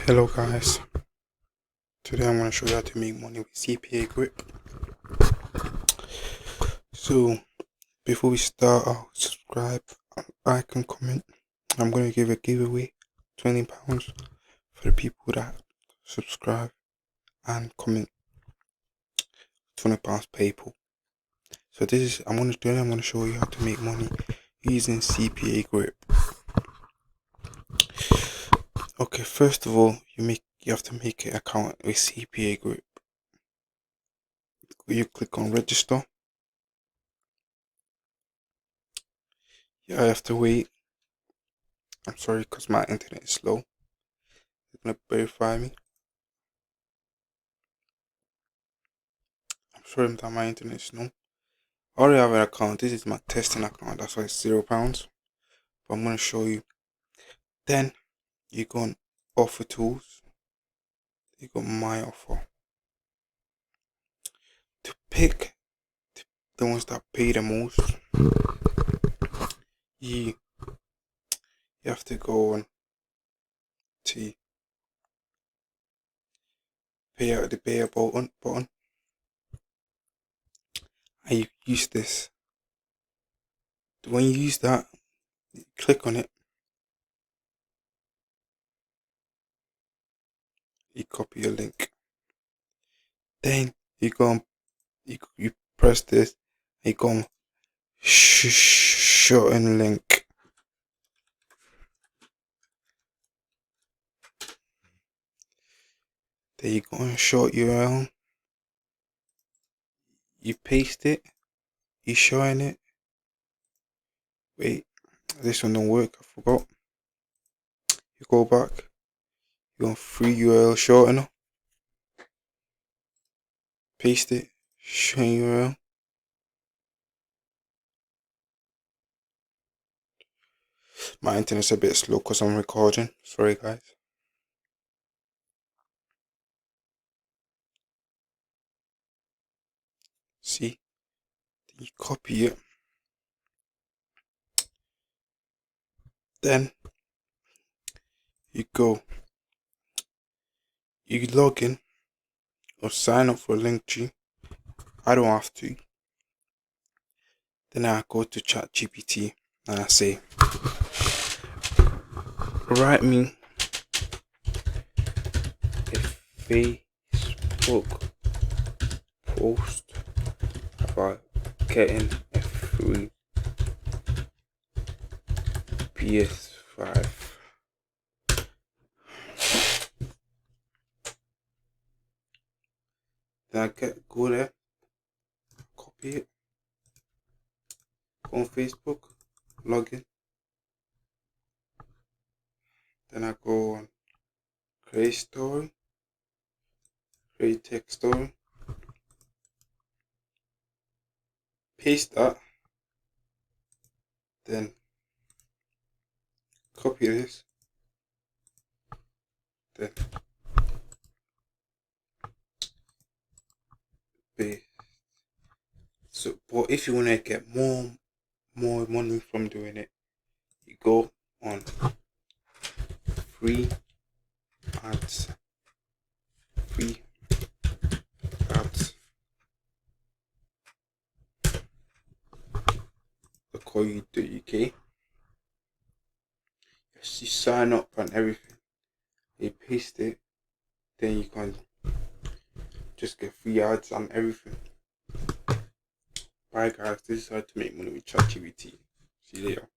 Hello guys, today I'm going to show you how to make money with CPA Grip. So before we start, subscribe, like and comment. I'm going to give a giveaway, £20 for the people that subscribe and comment. £20 PayPal. So I'm going to show you how to make money using CPA Grip. Okay, first of all, you have to make an account with CPA Grip. You click on register. Yeah, I have to wait. I'm sorry because my internet is slow. They're gonna verify me. I'm sorry that my internet is slow. I already have an account. This is my testing account. That's why it's £0. But I'm gonna show you. Then you go on offer tools. You go my offer. To pick the ones that pay the most, you have to go on to pay a button, and you use this. When you use that, you click on it. You copy your link. Then you go on, you press this. You go on shorten link. There you go on short URL. You paste it. You shorten it. Wait, this one don't work. I forgot. You go back. You go on free URL shortener. Paste it. Shorten URL. My internet's a bit slow because I'm recording. Sorry guys. See? You copy it. Then you log in or sign up for Linktree. I don't have to. Then I go to ChatGPT and I say, write me a Facebook post about getting a free PS5. Then go there, copy it, go on Facebook, log in. Then I go on create story, create text story, paste that, then copy this, then paste. So, but if you want to get more money from doing it, you go on free ads, free ads. .co.uk. Yes, you sign up and everything. You paste it, then you can just get free ads and everything. Bye guys, this is how to make money with ChatGPT. See you later.